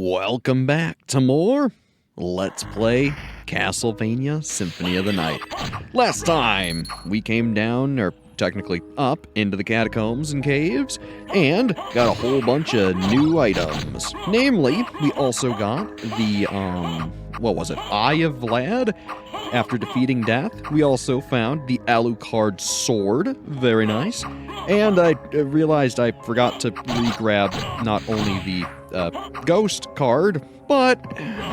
Welcome back to more Let's Play Castlevania Symphony of the Night. Last time, we came down, or technically up, into the catacombs and caves, and got a whole bunch of new items. Namely, we also got the, Eye of Vlad. After defeating death, we also found the Alucard sword. Very nice. And I realized I forgot to re-grab not only the ghost card, but,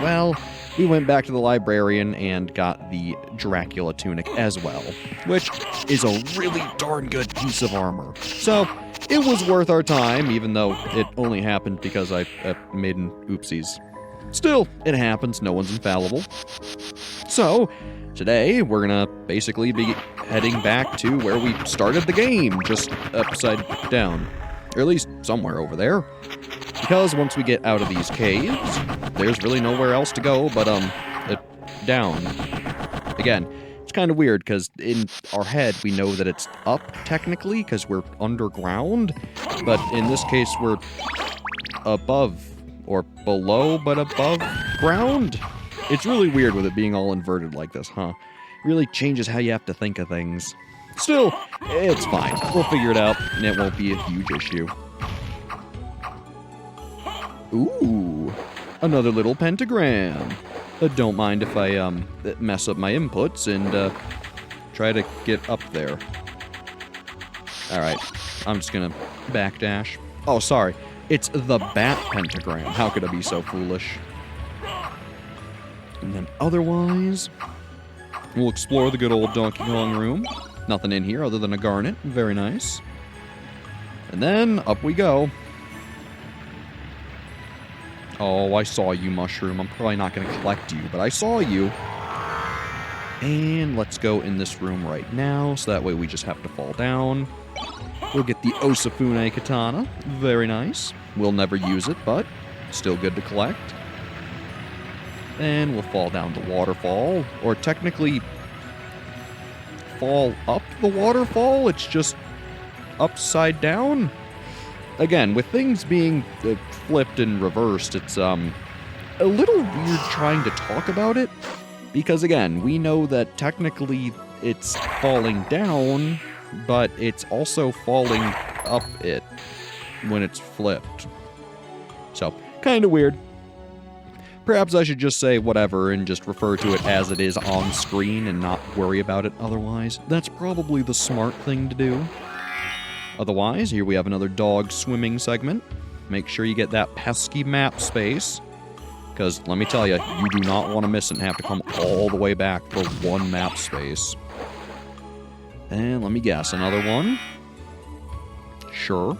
well, we went back to the librarian and got the Dracula tunic as well, which is a really darn good piece of armor. So, it was worth our time, even though it only happened because I made an oopsies. Still, it happens, no one's infallible. So, today, we're gonna basically be heading back to where we started the game, just upside down. Or at least somewhere over there. Because once we get out of these caves, there's really nowhere else to go but, down. Again, it's kind of weird, because in our head, we know that it's up, technically, because we're underground. But in this case, we're above, or below, but above ground. It's really weird with it being all inverted like this, huh? Really changes how you have to think of things. Still, it's fine. We'll figure it out, and it won't be a huge issue. Ooh, another little pentagram. Don't mind if I mess up my inputs and try to get up there. Alright, I'm just gonna backdash. Oh, sorry. It's the bat pentagram. How could I be so foolish? And then otherwise, we'll explore the good old Donkey Kong room. Nothing in here other than a garnet. Very nice. And then up we go. Oh, I saw you, Mushroom. I'm probably not going to collect you, but I saw you. And let's go in this room right now, so that way we just have to fall down. We'll get the Osafune Katana. Very nice. We'll never use it, but still good to collect. And we'll fall down the waterfall, or technically fall up the waterfall. It's just upside down. Again, with things being flipped and reversed, it's a little weird trying to talk about it, because again, we know that technically it's falling down, but it's also falling up it when it's flipped. So, kind of weird. Perhaps I should just say whatever and just refer to it as it is on screen and not worry about it otherwise. That's probably the smart thing to do. Otherwise, here we have another dog swimming segment. Make sure you get that pesky map space, because let me tell you, you do not want to miss it and have to come all the way back for one map space. And let me guess, another one? Sure.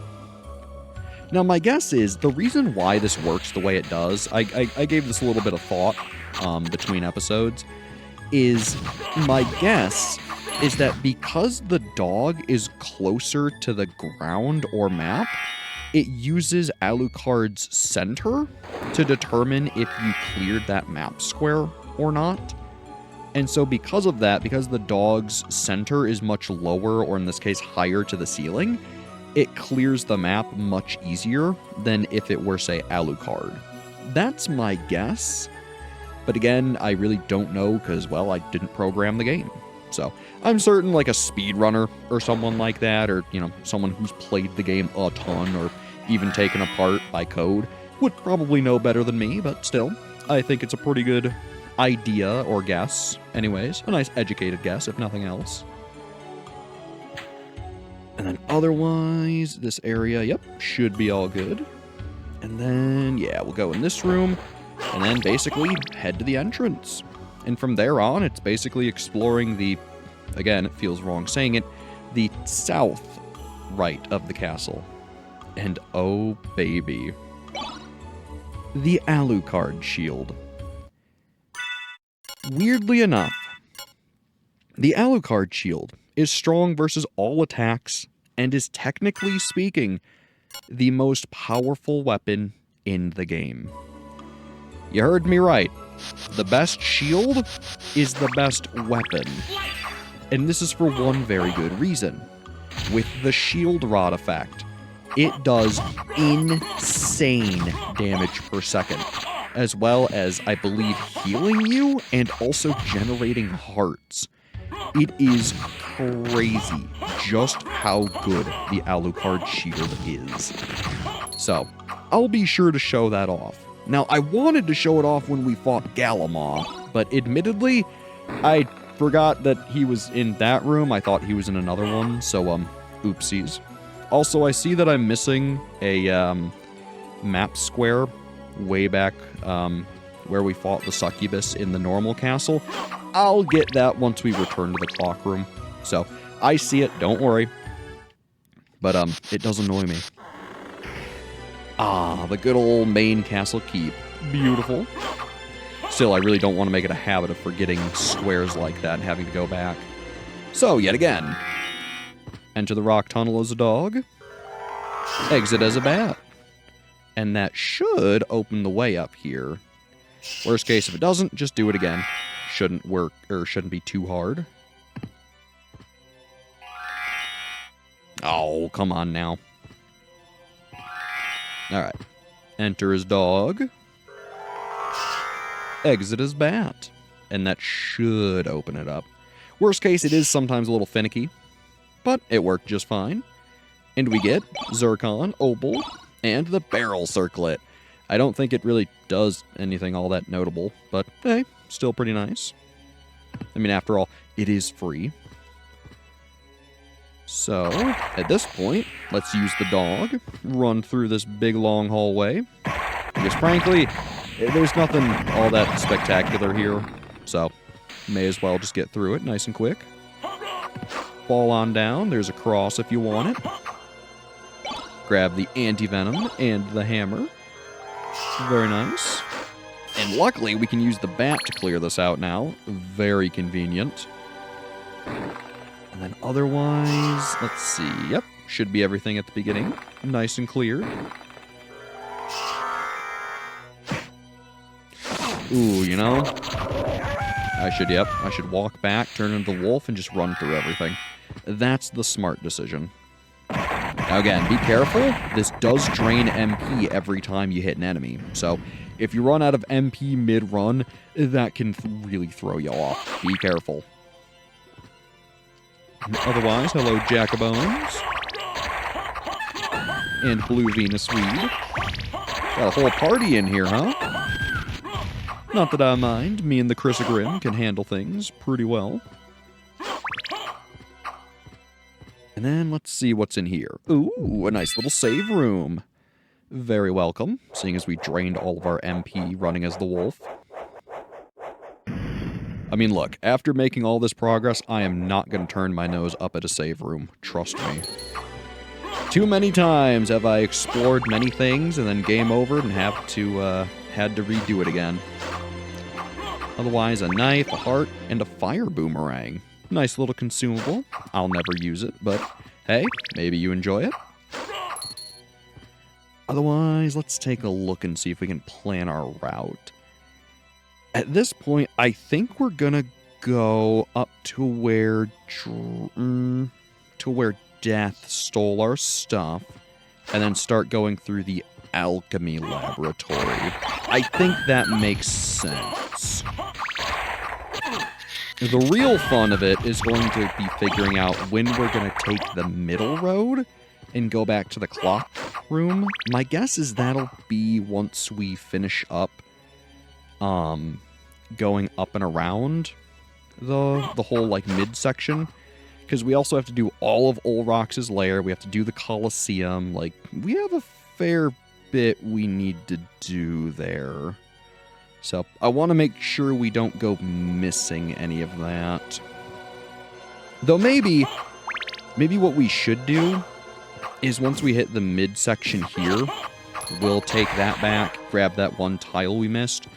Now, my guess is, the reason why this works the way it does, I gave this a little bit of thought between episodes, is my guess is that because the dog is closer to the ground or map, it uses Alucard's center to determine if you cleared that map square or not. And so because of that, because the dog's center is much lower, or in this case higher to the ceiling, it clears the map much easier than if it were, say, Alucard. That's my guess. But again, I really don't know because, well, I didn't program the game. So, I'm certain like a speedrunner or someone like that, or, you know, someone who's played the game a ton or even taken apart by code would probably know better than me, but still, I think it's a pretty good idea or guess. Anyways, a nice educated guess, if nothing else. And then otherwise, this area, yep, should be all good. And then, yeah, we'll go in this room, and then basically head to the entrance. And from there on, it's basically exploring the, again, it feels wrong saying it, the south right of the castle. And oh baby, the Alucard shield. Weirdly enough, the Alucard shield is strong versus all attacks, and is technically speaking, the most powerful weapon in the game. You heard me right. The best shield is the best weapon. And this is for one very good reason. With the shield rod effect, it does insane insane damage per second, as well as, I believe, healing you and also generating hearts. It is crazy just how good the Alucard shield is. So, I'll be sure to show that off. Now, I wanted to show it off when we fought Gallimar, but admittedly, I forgot that he was in that room. I thought he was in another one, so, oopsies. Also, I see that I'm missing a, map square way back, where we fought the succubus in the normal castle. I'll get that once we return to the clock room. So, I see it, don't worry. But, it does annoy me. Ah, the good old main castle keep. Beautiful. Still, I really don't want to make it a habit of forgetting squares like that and having to go back. So, yet again. Enter the rock tunnel as a dog. Exit as a bat. And that should open the way up here. Worst case, if it doesn't, just do it again. Shouldn't work, or shouldn't be too hard. Oh, come on now. Alright. Enter as dog. Exit as bat. And that should open it up. Worst case, it is sometimes a little finicky. But it worked just fine. And we get Zircon, Opal, and the barrel circlet. I don't think it really does anything all that notable, but hey, still pretty nice. I mean, after all, it is free. So, at this point, let's use the dog, run through this big long hallway. Because frankly, there's nothing all that spectacular here, so may as well just get through it nice and quick. Fall on down, there's a cross if you want it. Grab the anti-venom and the hammer. Very nice. And luckily, we can use the bat to clear this out now. Very convenient. And then otherwise, let's see. Yep, should be everything at the beginning. Nice and clear. Ooh, you know, I should walk back, turn into the wolf, and just run through everything. That's the smart decision. Now again, be careful. This does drain MP every time you hit an enemy. So, if you run out of MP mid-run, that can really throw you off. Be careful. Otherwise, hello Jacobones. And Blue Venus Weed. Got a whole party in here, huh? Not that I mind. Me and the Chrysogrim can handle things pretty well. And then let's see what's in here. Ooh, a nice little save room. Very welcome, seeing as we drained all of our MP running as the wolf. I mean, look, after making all this progress, I am not going to turn my nose up at a save room. Trust me. Too many times have I explored many things and then game over and had to redo it again. Otherwise, a knife, a heart, and a fire boomerang. Nice little consumable. I'll never use it, but hey, maybe you enjoy it. Otherwise, let's take a look and see if we can plan our route. At this point, I think we're gonna go up to where Death stole our stuff, and then start going through the alchemy laboratory. I think that makes sense. The real fun of it is going to be figuring out when we're going to take the middle road and go back to the clock room. My guess is that'll be once we finish up going up and around the whole like midsection. Because we also have to do all of Olrox's lair. We have to do the Colosseum. Like, we have a fair bit we need to do there. So, I want to make sure we don't go missing any of that. Though maybe what we should do is once we hit the midsection here, we'll take that back, grab that one tile we missed,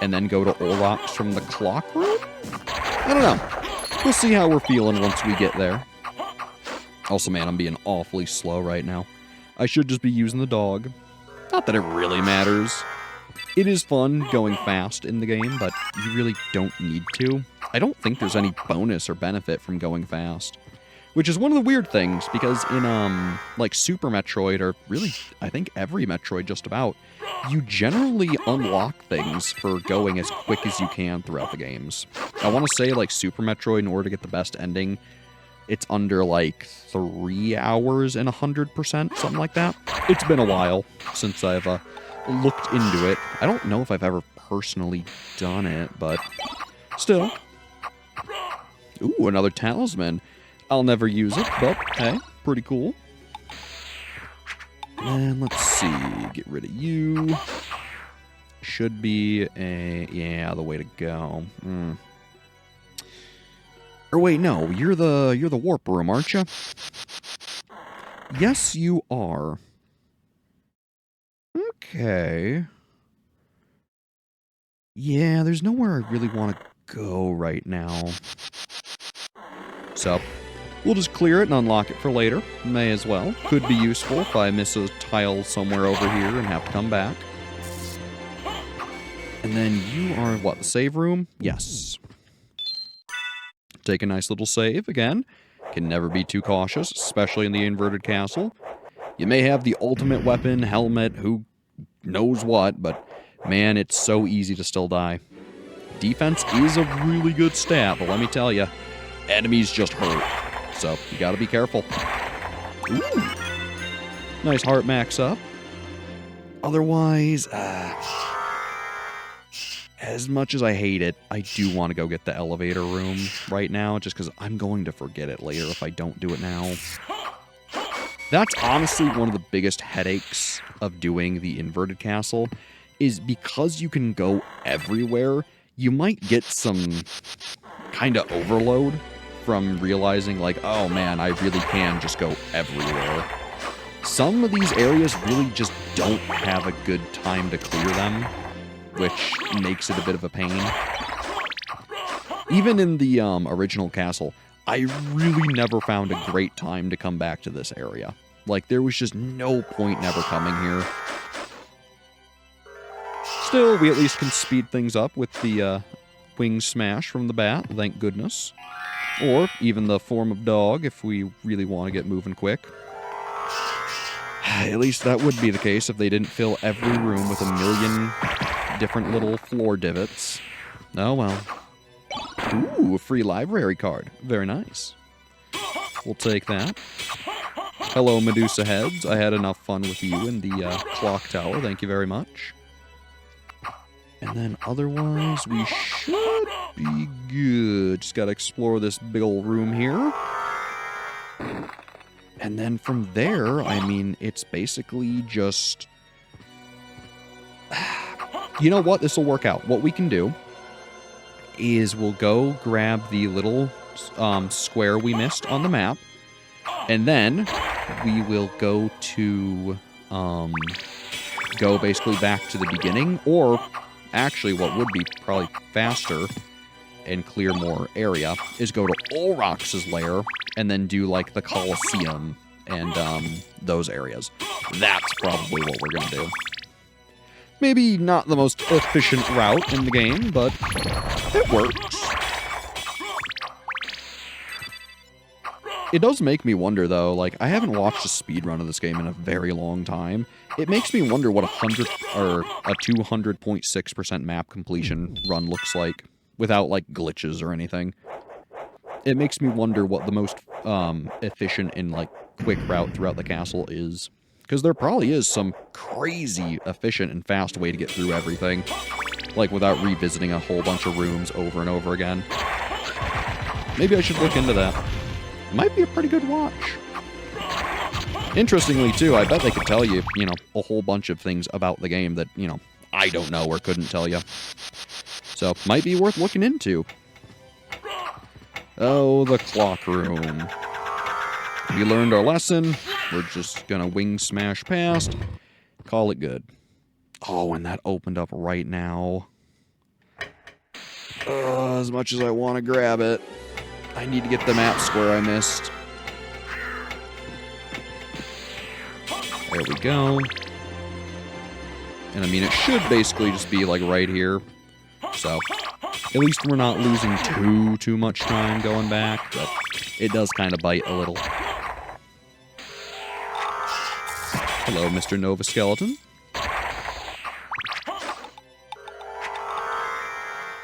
and then go to Olrox from the clock room? I don't know. We'll see how we're feeling once we get there. Also, man, I'm being awfully slow right now. I should just be using the dog. Not that it really matters. It is fun going fast in the game, but you really don't need to. I don't think there's any bonus or benefit from going fast. Which is one of the weird things, because in, like, Super Metroid, or really, I think every Metroid just about, you generally unlock things for going as quick as you can throughout the games. I want to say, like, Super Metroid, in order to get the best ending, it's under, like, 3 hours and 100%, something like that. It's been a while since I've looked into it. I don't know if I've ever personally done it, but still. Ooh, another talisman. I'll never use it, but hey, pretty cool. And let's see, get rid of you. Should be yeah, the way to go. Or wait, no, you're the warp room, aren't you? Yes, you are. Okay. Yeah, there's nowhere I really want to go right now. So, we'll just clear it and unlock it for later. May as well. Could be useful if I miss a tile somewhere over here and have to come back. And then you are, what, the save room? Yes. Take a nice little save, again. Can never be too cautious, especially in the inverted castle. You may have the ultimate weapon, helmet, who knows what, but man, it's so easy to still die. Defense is a really good stat, but let me tell you, enemies just hurt. So, you gotta be careful. Ooh. Nice heart max up. Otherwise, as much as I hate it, I do want to go get the elevator room right now, just because I'm going to forget it later if I don't do it now. That's honestly one of the biggest headaches of doing the inverted castle, is because you can go everywhere, you might get some kind of overload from realizing, like, oh man, I really can just go everywhere. Some of these areas really just don't have a good time to clear them, which makes it a bit of a pain. Even in the original castle, I really never found a great time to come back to this area. Like, there was just no point never coming here. Still, we at least can speed things up with the wing smash from the bat, thank goodness. Or even the form of dog, if we really want to get moving quick. At least that would be the case if they didn't fill every room with a million different little floor divots. Oh well. Ooh, a free library card. Very nice. We'll take that. Hello, Medusa heads. I had enough fun with you in the clock tower. Thank you very much. And then otherwise, we should be good. Just gotta explore this big old room here. And then from there, I mean, it's basically just... You know what? This will work out. What we can do is we'll go grab the little square we missed on the map, and then we will go to go basically back to the beginning, or actually what would be probably faster and clear more area is go to Olrox's lair and then do like the Colosseum and those areas. That's probably what we're gonna do. Maybe not the most efficient route in the game, but it works. It does make me wonder, though, like, I haven't watched a speedrun of this game in a very long time. It makes me wonder what a 200.6% map completion run looks like, without, like, glitches or anything. It makes me wonder what the most efficient and, like, quick route throughout the castle is. Because there probably is some crazy efficient and fast way to get through everything. Like, without revisiting a whole bunch of rooms over and over again. Maybe I should look into that. It might be a pretty good watch. Interestingly, too, I bet they could tell you, you know, a whole bunch of things about the game that, you know, I don't know or couldn't tell you. So, might be worth looking into. Oh, the clock room. We learned our lesson. We're just gonna wing smash past. Call it good. Oh, and that opened up right now. As much as I want to grab it, I need to get the map square I missed. There we go. And I mean, it should basically just be like right here. So, At least we're not losing too much time going back, but it does kind of bite a little. Hello, Mr. Nova Skeleton.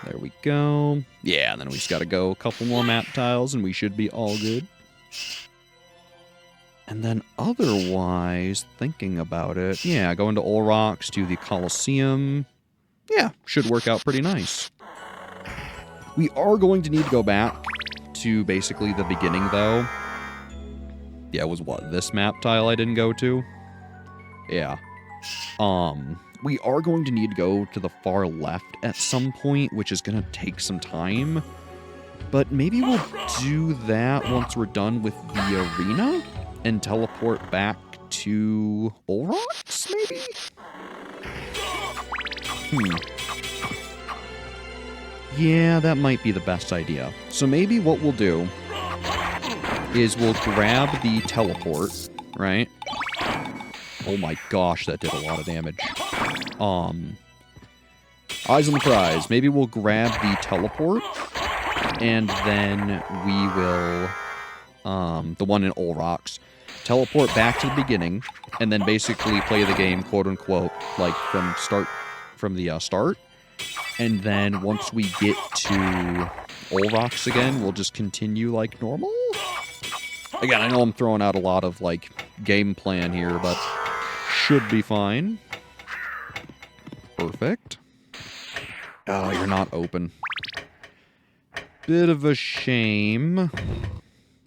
There we go. Yeah, and then we just gotta go a couple more map tiles and we should be all good. And then otherwise, thinking about it, yeah, going to Olrox to the Colosseum. Yeah, should work out pretty nice. We are going to need to go back to basically the beginning, though. Yeah, it was what, this map tile I didn't go to? Yeah. We are going to need to go to the far left at some point, which is going to take some time. But maybe we'll do that once we're done with the arena and teleport back to Olrox, maybe? Yeah, that might be the best idea. So maybe what we'll do is we'll grab the teleport, right? Oh my gosh, that did a lot of damage. Eyes on the prize. Maybe we'll grab the teleport, and then we will, the one in Olrox, teleport back to the beginning, and then basically play the game, quote-unquote, like, from the start. And then once we get to Olrox again, we'll just continue like normal? Again, I know I'm throwing out a lot of, like, game plan here, but should be fine. Perfect. Oh, you're not open. Bit of a shame.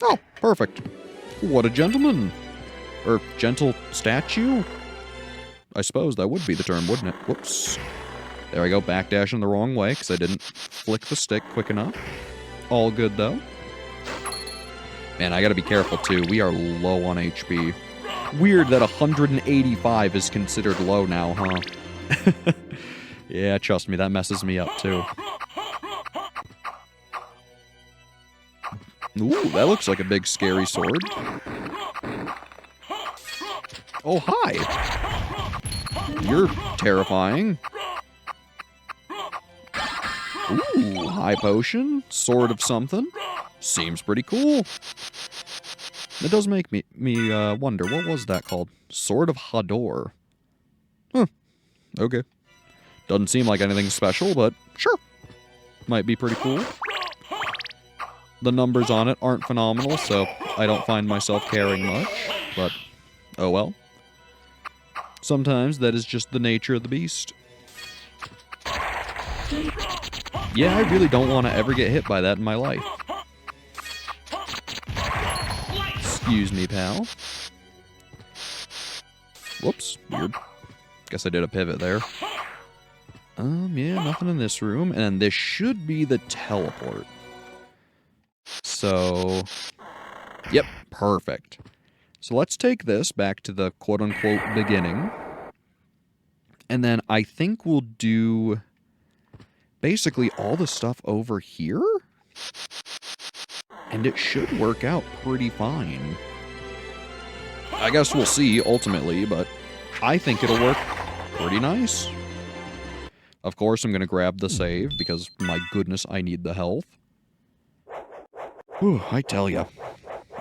Oh, perfect. What a gentleman. Or gentle statue? I suppose that would be the term, wouldn't it? Whoops. There I go, backdashing the wrong way, because I didn't flick the stick quick enough. All good, though. Man, I gotta be careful, too. We are low on HP. Weird that 185 is considered low now, huh? Yeah, trust me, that messes me up, too. Ooh, that looks like a big scary sword. Oh, hi! You're terrifying. Ooh, high potion, sword of something. Seems pretty cool. It does make me wonder, what was that called? Sword of Hador. Huh. Okay. Doesn't seem like anything special, but sure. Might be pretty cool. The numbers on it aren't phenomenal, so I don't find myself caring much, but oh well. Sometimes that is just the nature of the beast. Yeah, I really don't want to ever get hit by that in my life. Excuse me, pal. Whoops, weird. Guess I did a pivot there. Yeah, nothing in this room. And this should be the teleport. So, yep, perfect. So let's take this back to the quote-unquote beginning. And then I think we'll do basically all the stuff over here. And it should work out pretty fine. I guess we'll see, ultimately, but I think it'll work pretty nice. Of course, I'm going to grab the save, because, my goodness, I need the health. Whew, I tell ya.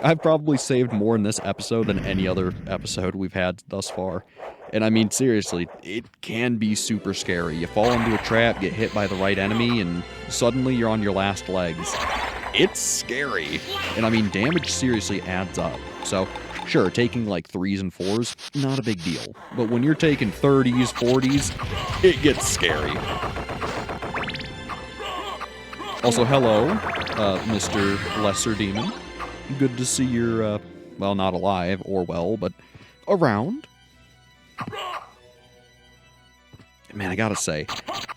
I've probably saved more in this episode than any other episode we've had thus far. And I mean, seriously, it can be super scary. You fall into a trap, get hit by the right enemy, and suddenly you're on your last legs. It's scary. And I mean, damage seriously adds up. So, sure, taking like 3s and 4s, not a big deal. But when you're taking 30s, 40s, it gets scary. Also, hello, Mr. Lesser Demon. Good to see you're, well, not alive, or well, but around. Man, I gotta say,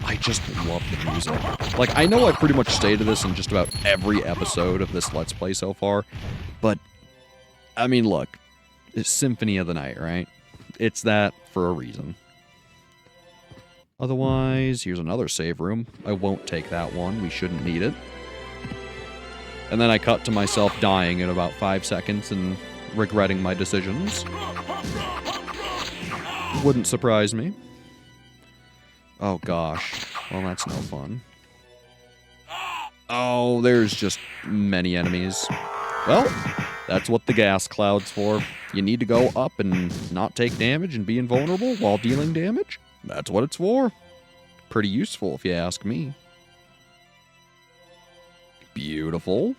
I just love the music. Like, I know I've pretty much stated this in just about every episode of this Let's Play so far, but, I mean, look, it's Symphony of the Night, right? It's that for a reason. Otherwise, here's another save room. I won't take that one. We shouldn't need it. And then I cut to myself dying in about 5 seconds and regretting my decisions. Wouldn't surprise me. Oh gosh. Well, that's no fun. Oh, there's just many enemies. Well, that's what the gas cloud's for. You need to go up and not take damage and be invulnerable while dealing damage. That's what it's for. Pretty useful, if you ask me. Beautiful.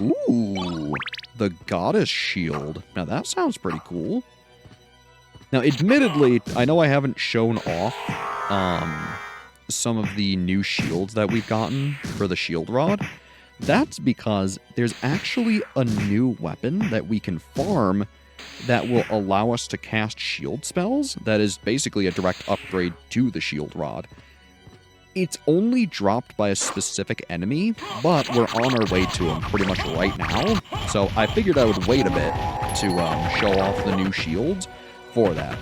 Ooh, the goddess shield. Now that sounds pretty cool. Now, admittedly, I know I haven't shown off some of the new shields that we've gotten for the shield rod. That's because there's actually a new weapon that we can farm that will allow us to cast shield spells. That is basically a direct upgrade to the shield rod. It's only dropped by a specific enemy, but we're on our way to him pretty much right now. So I figured I would wait a bit to show off the new shields for that.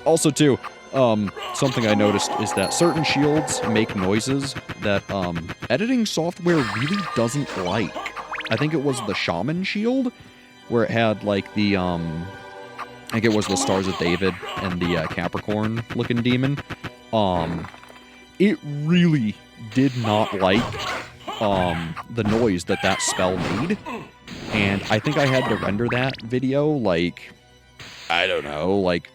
Also, too, something I noticed is that certain shields make noises that editing software really doesn't like. I think it was the Shaman shield, where it had like the I think it was the Stars of David and the Capricorn-looking demon. It really did not like the noise that spell made, and I think I had to render that video like, I don't know, like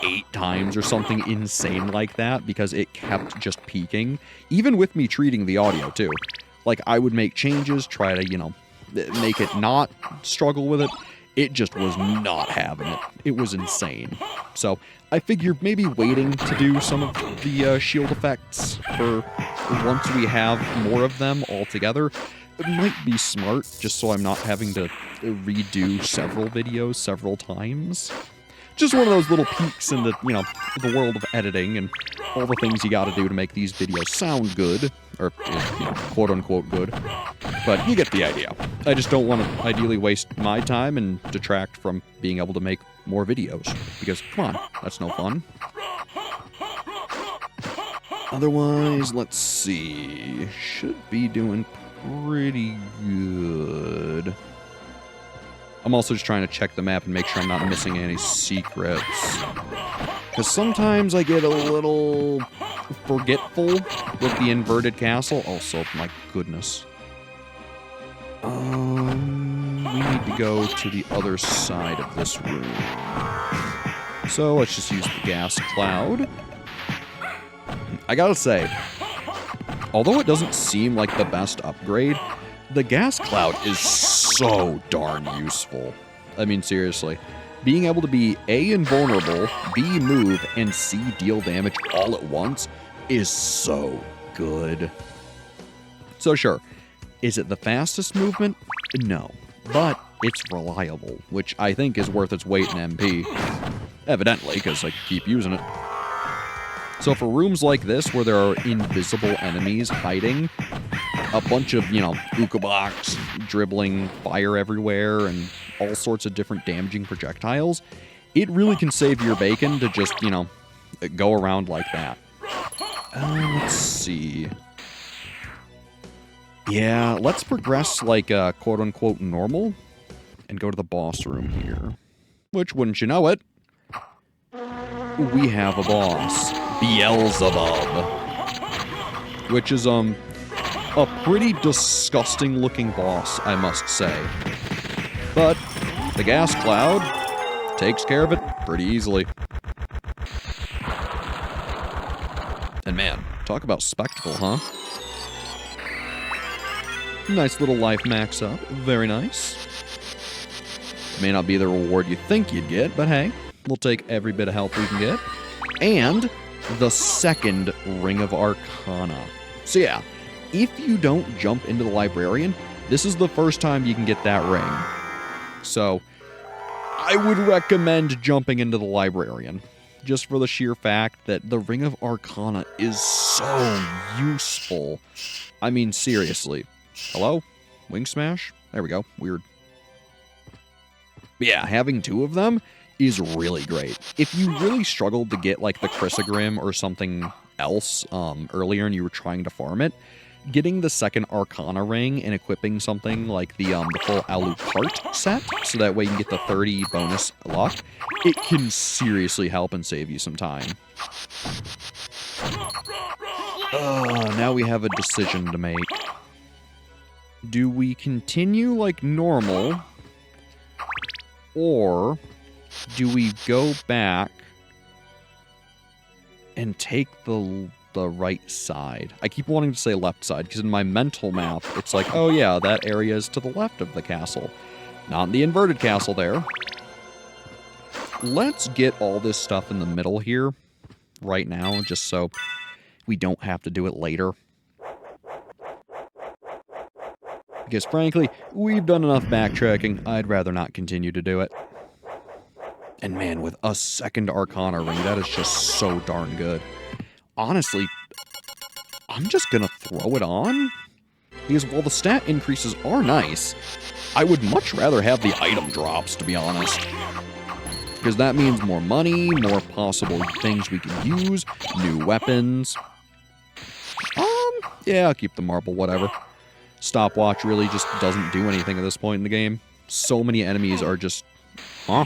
8 times or something insane like that, because it kept just peaking, even with me treating the audio too. Like, I would make changes, try to, you know, make it not struggle with it. It just was not having it. It was insane. So I figured maybe waiting to do some of the shield effects for once we have more of them all together, it might be smart, just so I'm not having to redo several videos several times. Just one of those little peeks in the, you know, the world of editing and all the things you gotta do to make these videos sound good, or, you know, quote-unquote good. But you get the idea. I just don't want to ideally waste my time and detract from being able to make more videos, because, come on, that's no fun. Otherwise, let's see. Should be doing pretty good. I'm also just trying to check the map and make sure I'm not missing any secrets. Because sometimes I get a little forgetful with the inverted castle. Also, my goodness. We need to go to the other side of this room. So let's just use the gas cloud. I gotta say, although it doesn't seem like the best upgrade, the gas cloud is so darn useful. I mean, seriously. Being able to be A, invulnerable, B, move, and C, deal damage all at once is so good. So sure, is it the fastest movement? No. But it's reliable, which I think is worth its weight in MP. Evidently, because I keep using it. So for rooms like this, where there are invisible enemies hiding, a bunch of, you know, ukabaks dribbling fire everywhere and all sorts of different damaging projectiles, it really can save your bacon to just, you know, go around like that. Let's see. Yeah, let's progress like quote-unquote normal and go to the boss room here. Which, wouldn't you know it, we have a boss, Beelzebub. Which is, a pretty disgusting looking boss, I must say. But the gas cloud takes care of it pretty easily. And man, talk about spectacle, huh? Nice little life max up. Very nice. May not be the reward you think you'd get, but hey, we'll take every bit of help we can get. And the second Ring of Arcana. So yeah, if you don't jump into the librarian, this is the first time you can get that ring. So I would recommend jumping into the librarian, just for the sheer fact that the Ring of Arcana is so useful. I mean, seriously. Hello? Wing smash? There we go. Weird. But yeah, having 2 of them is really great. If you really struggled to get, like, the Chrysogrim or something else earlier and you were trying to farm it, getting the second Arcana ring and equipping something like the full Alucard set, so that way you can get the 30 bonus luck, it can seriously help and save you some time. Now we have a decision to make. Do we continue like normal? Or do we go back and take the right side? I keep wanting to say left side, because in my mental map, it's like, oh yeah, that area is to the left of the castle. Not the inverted castle there. Let's get all this stuff in the middle here right now, just so we don't have to do it later. Because frankly, we've done enough backtracking, I'd rather not continue to do it. And man, with a second Arcana ring, that is just so darn good. Honestly, I'm just gonna throw it on. Because while the stat increases are nice, I would much rather have the item drops, to be honest. Because that means more money, more possible things we can use, new weapons. Yeah, I'll keep the marble, whatever. Stopwatch really just doesn't do anything at this point in the game. So many enemies are just... Huh?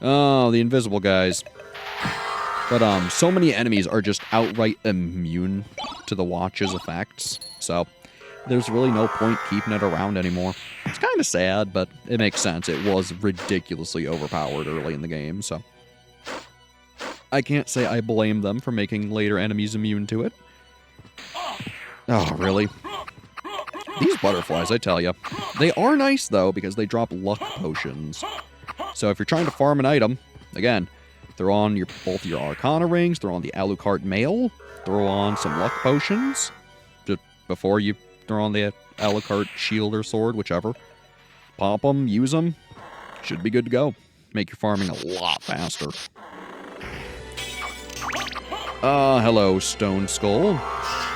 Oh, the invisible guys. But, so many enemies are just outright immune to the watch's effects. So, there's really no point keeping it around anymore. It's kind of sad, but it makes sense. It was ridiculously overpowered early in the game, so... I can't say I blame them for making later enemies immune to it. Oh, really? These butterflies, I tell you. They are nice, though, because they drop luck potions. So if you're trying to farm an item, again, throw on both your Arcana rings, throw on the Alucard mail, throw on some luck potions, just before you throw on the Alucard shield or sword, whichever. Pop them, use them, should be good to go. Make your farming a lot faster. Hello, Stone Skull.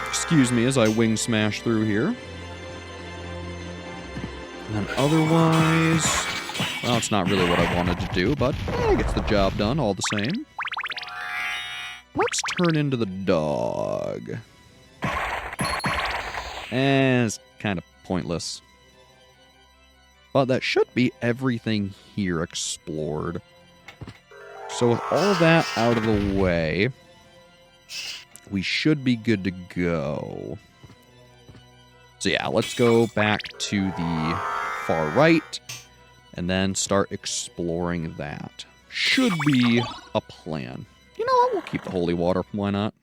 Excuse me as I wing smash through here. And then otherwise... Well, it's not really what I wanted to do, but it gets the job done all the same. Let's turn into the dog. And it's kind of pointless. But that should be everything here explored. So with all that out of the way, we should be good to go. So yeah, let's go back to the far right, and then start exploring that. Should be a plan. You know what? We'll keep the holy water. Why not?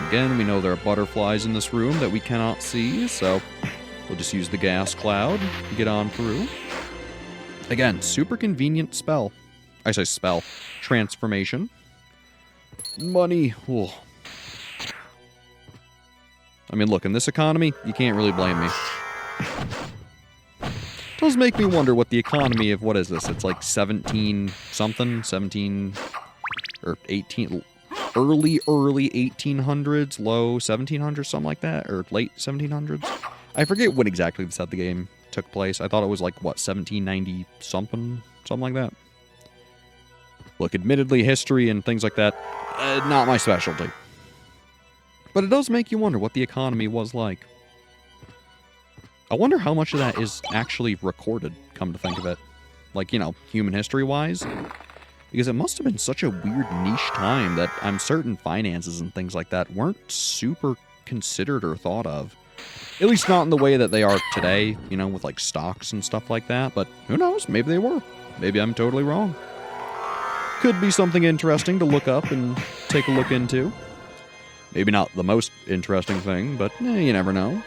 Again, we know there are butterflies in this room that we cannot see, so we'll just use the gas cloud to get on through. Again, super convenient spell. I say spell. Transformation. Money. Ugh. I mean, look, in this economy, you can't really blame me. It does make me wonder what the economy of, what is this? It's like 17 something? 17 or 18, early 1800s, low 1700s, something like that, or late 1700s. I forget when exactly this at the game took place. I thought it was like, what, 1790 something like that. Look, admittedly, history and things like that, not my specialty. But it does make you wonder what the economy was like. I wonder how much of that is actually recorded, come to think of it. Like, you know, human history-wise. Because it must have been such a weird niche time that I'm certain finances and things like that weren't super considered or thought of. At least not in the way that they are today, you know, with like stocks and stuff like that. But who knows? Maybe they were. Maybe I'm totally wrong. Could be something interesting to look up and take a look into. Maybe not the most interesting thing, but you never know.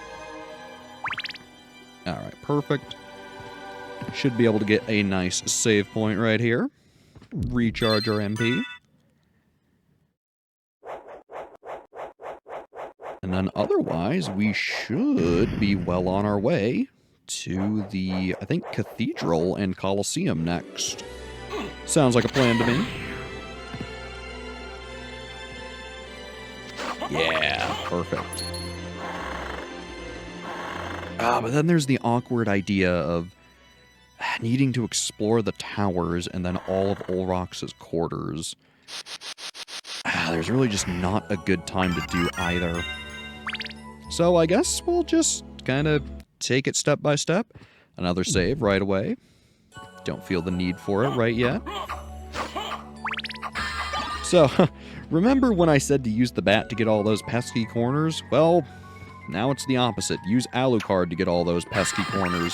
Alright, perfect. Should be able to get a nice save point right here. Recharge our MP. And then otherwise, we should be well on our way to the, I think, Cathedral and Colosseum next. Sounds like a plan to me. Yeah, perfect. But then there's the awkward idea of needing to explore the towers and then all of Olrox's quarters. There's really just not a good time to do either. So I guess we'll just kind of take it step by step. Another save right away. Don't feel the need for it right yet. So, remember when I said to use the bat to get all those pesky corners? Well, now it's the opposite. Use Alucard to get all those pesky corners.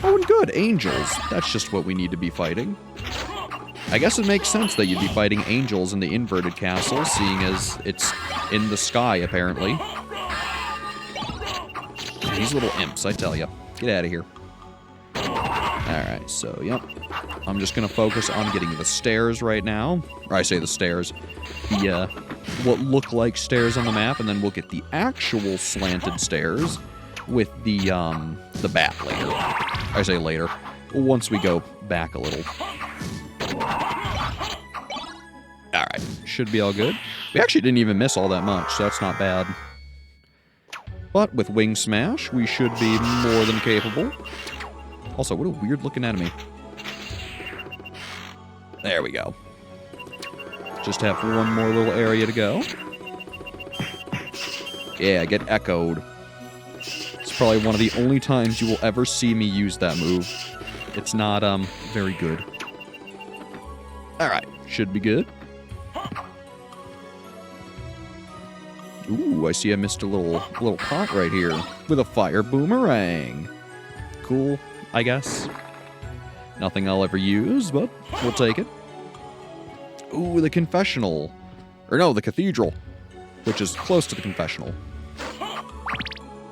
Oh, and good, angels. That's just what we need to be fighting. I guess it makes sense that you'd be fighting angels in the inverted castle, seeing as it's in the sky, apparently. These little imps, I tell ya. Get out of here. Alright, so, yep. I'm just gonna focus on getting the stairs right now. Or I say the stairs. The, what look like stairs on the map, and then we'll get the actual slanted stairs with the bat later. I say later. Once we go back a little. Alright, should be all good. We actually didn't even miss all that much, so that's not bad. But with Wing Smash, we should be more than capable. Also, what a weird looking enemy. There we go. Just have one more little area to go. Yeah, get echoed. It's probably one of the only times you will ever see me use that move. It's not, very good. Alright, should be good. Ooh, I see I missed a little pot right here with a fire boomerang. Cool, I guess. Nothing I'll ever use, but we'll take it. Ooh, the confessional. Or no, the cathedral, which is close to the confessional.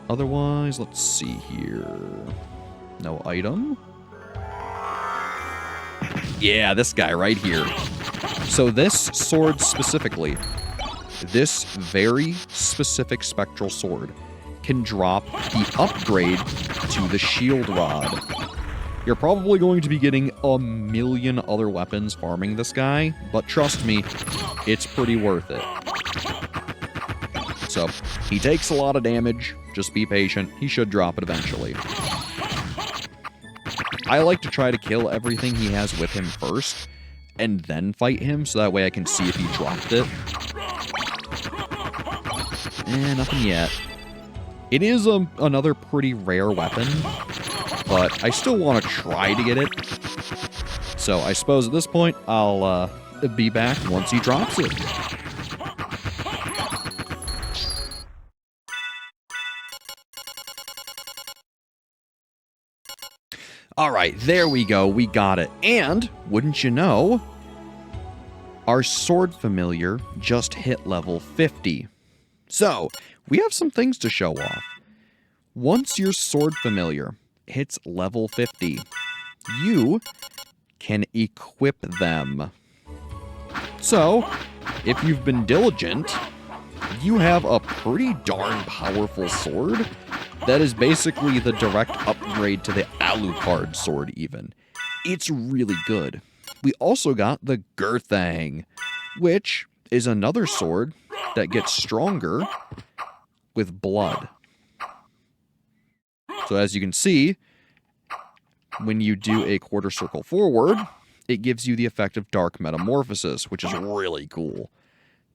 Otherwise, let's see here. No item. Yeah, this guy right here. So this sword specifically, this very specific spectral sword, can drop the upgrade to the shield rod. You're probably going to be getting a million other weapons farming this guy, but trust me, it's pretty worth it. So, he takes a lot of damage, just be patient, he should drop it eventually. I like to try to kill everything he has with him first, and then fight him, so that way I can see if he dropped it. Nothing yet. It is another pretty rare weapon, but I still want to try to get it. So I suppose at this point, I'll be back once he drops it. Alright, there we go, we got it. And, wouldn't you know, our sword familiar just hit level 50. So, we have some things to show off. Once your sword familiar hits level 50, you can equip them. So, if you've been diligent, you have a pretty darn powerful sword that is basically the direct upgrade to the Alucard sword even. It's really good. We also got the Gurthang, which is another sword that gets stronger with blood. So as you can see, when you do a quarter circle forward, it gives you the effect of Dark Metamorphosis, which is really cool.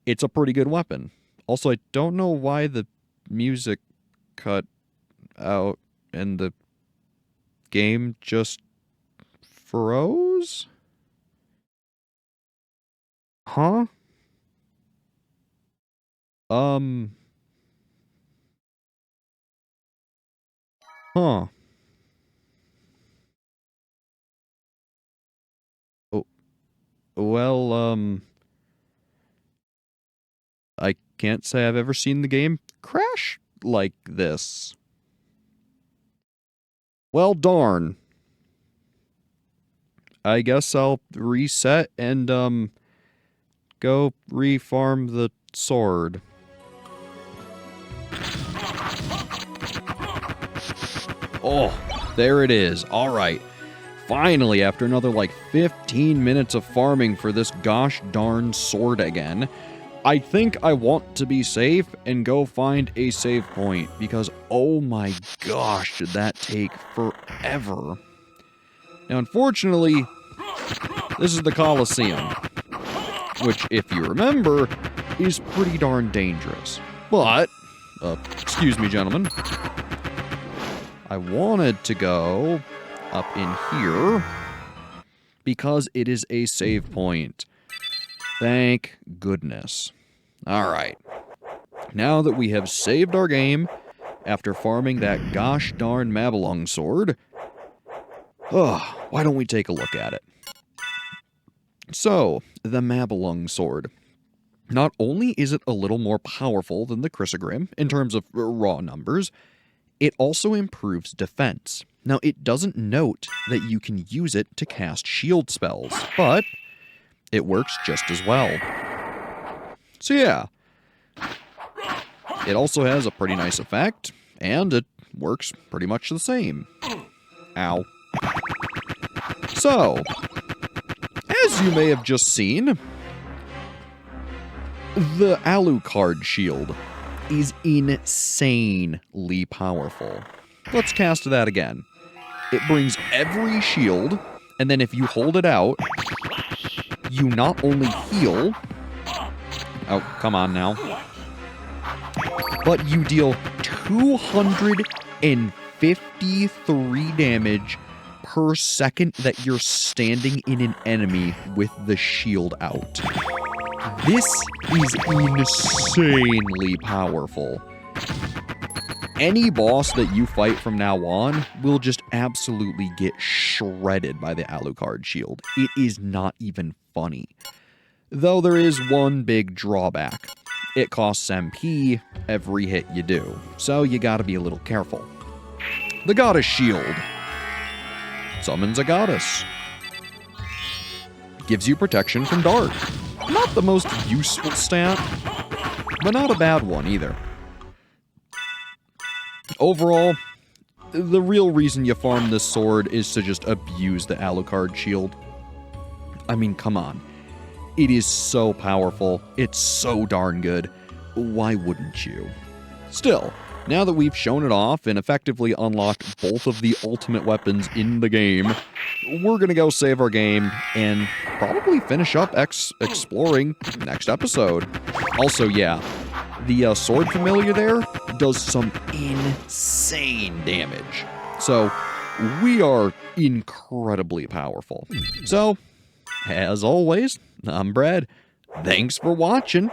It's a pretty good weapon. Also, I don't know why the music cut out and the game just froze? Huh? Huh. Oh, well, I can't say I've ever seen the game crash like this. Well, darn. I guess I'll reset and, go refarm the sword. Oh, there it is. Alright. Finally, after another, 15 minutes of farming for this gosh darn sword again, I think I want to be safe and go find a save point, because oh my gosh, did that take forever. Now, unfortunately, this is the Colosseum, which, if you remember, is pretty darn dangerous. But, excuse me, gentlemen, I wanted to go up in here, because it is a save point. Thank goodness. Alright. Now that we have saved our game, after farming that gosh darn Mabelung sword, why don't we take a look at it? So, the Mabelung sword. Not only is it a little more powerful than the Chrysogrim in terms of raw numbers, it also improves defense. Now, it doesn't note that you can use it to cast shield spells, but it works just as well. So yeah, it also has a pretty nice effect, and it works pretty much the same. Ow. So, as you may have just seen, the Alucard shield is insanely powerful. Let's cast that again. It brings every shield, and then if you hold it out, you not only heal... Oh, come on now. But you deal 253 damage per second that you're standing in an enemy with the shield out. This is insanely powerful. Any boss that you fight from now on will just absolutely get shredded by the Alucard shield. It is not even funny. Though there is one big drawback. It costs MP every hit you do, so you gotta be a little careful. The Goddess Shield. Summons a goddess. Gives you protection from dark. Not the most useful stat, but not a bad one either. Overall, the real reason you farm this sword is to just abuse the Alucard shield. I mean, come on. It is so powerful. It's so darn good. Why wouldn't you? Still, now that we've shown it off and effectively unlocked both of the ultimate weapons in the game, we're gonna go save our game and probably finish up exploring next episode. Also, yeah, the sword familiar there does some insane damage. So, we are incredibly powerful. So, as always, I'm Brad. Thanks for watching,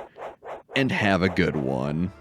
and have a good one.